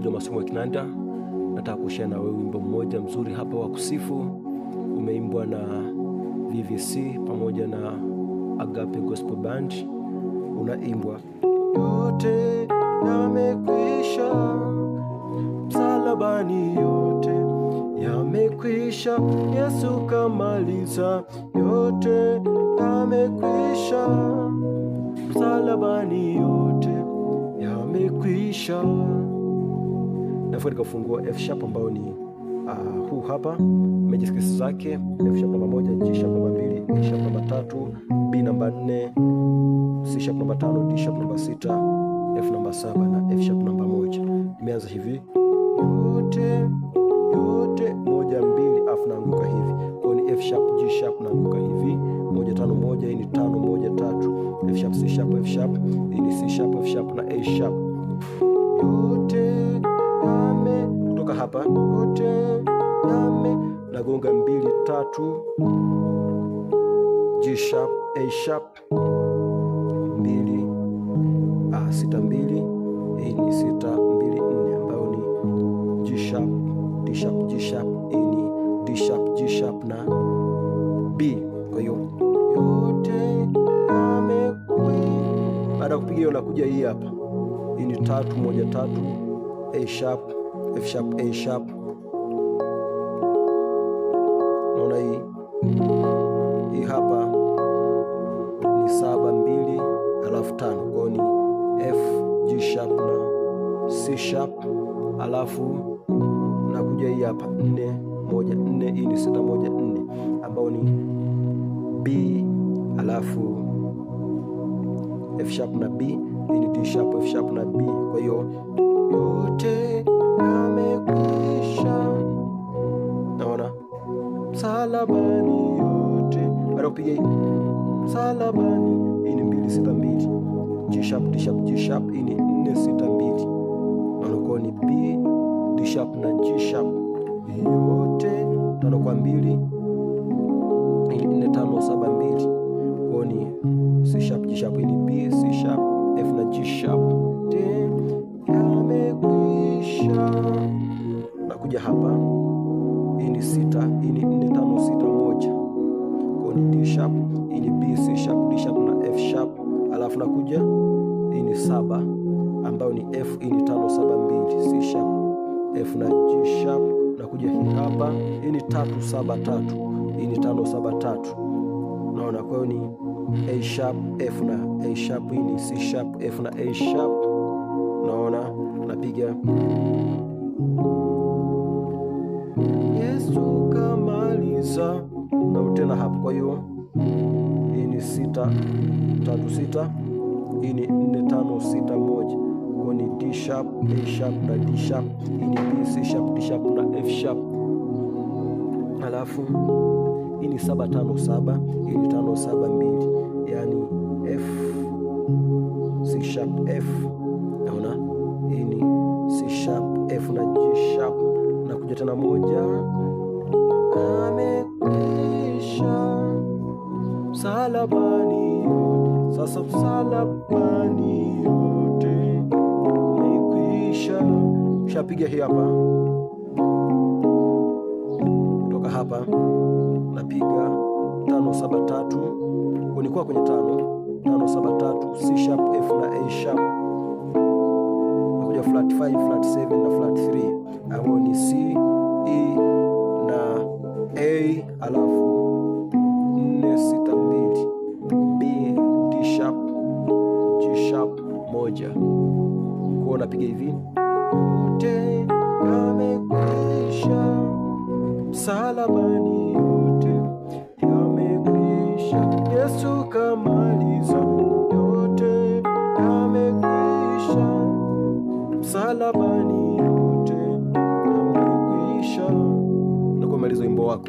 mchungaji wa masomo ya kinanda. Nataka kushare na wewe wimbo mmoja mzuri hapa wa kusifu, umeimbwa na VVC pamoja na Agape Gospel Band. Unaimbwa yote yamekwisha msalabani, yote yamekwisha, Yesu kamaliza, yote yamekwisha msalabani, yote yamekwisha. Nafuata kufungua F sharp ambao ni huu hapa, major scales zake F sharp namba 1, G sharp namba 2, A sharp namba 3, B namba 4, C sharp namba 5, D sharp namba 6, F namba 7 na F sharp namba 1. Imeanza hivi yote 1 2, afu naanguka hivi. Kwa ni F sharp G sharp naanguka hivi 1 5 1, hii ni 5 1 3, F sharp C sharp F sharp, hii ni C sharp F sharp na A sharp. Yote yame kutoka hapa, yote yame nagonga 2 3, G sharp A sharp 2 6 2, hii ni 6 2 4 ambayo ni G sharp D sharp G sharp, hii ni D sharp G sharp na B. Kwa hiyo yote yamekwisha. Baada ya kupiga hiyo nakuja hii hapa, hii ni 3 1 3, A sharp F sharp A sharp. Naona hii hapa ni 7 2 alafu 5, kwa ni F G sharp na C sharp, alafu nakuja hii hapa 4 1 4, hii ni 6 1 4 ambao ni B, alafu F sharp na B, hii ni D sharp F sharp na B. Kwa hiyo yote yamekwisha, naona msalabani yote. Baada kupiga hii msalabani, hii ni 2 6 2, G sharp D sharp G sharp, hii ni 4 6 2, naona kwa ni B D sharp na G sharp, yote 5 kwa 2, hii ni 4 5 7 2, kwa ni C sharp G sharp, hii ni B C sharp F na G sharp. Yamekwisha. Nakuja hapa, hii ni 6, hii ni 4 5 6 1, kwa ni D sharp, hii ni B C sharp D sharp na F sharp, alafu nakuja hii ni 7 ambayo ni F, hii ni 5 7 2, C sharp F na G sharp. Nakuja hii hapa, hii ni 3 7 3, hii ni 5 7 3, naona. Kwa hiyo ni A sharp F na A sharp, hii ni C sharp F na A sharp, naona. Napiga Yesu kamaliza, na tena hapo. Kwa hiyo hii ni 6 3 6, hii ni 4 5 6 1, kwa ni D sharp A sharp na D sharp, hii ni B C sharp D sharp na F sharp, alafu hii ni 7 5 7, hii ni 5 7 2, yani F C sharp F, naona. Hii ni C sharp F na G sharp, na kuja tena 1, amekwisha msalabani yote. Sasa msalabani yote amekwisha. Shapiga hii hapa, kutoka hapa napiga 5 7 3, unikuwa kwenye 5 7 3, C sharp F na A sharp, nakuja flat 5 flat 7 na flat 3 ambao ni C E na A, alafu 4 6 2, B D sharp G sharp 1. Kwa napiga hivi yote yamekwisha msalabani, yote yamekwisha, Yesu kamaliza, yote yamekwisha msalabani, yote yamekwisha. Na kumaliza wimbo wako.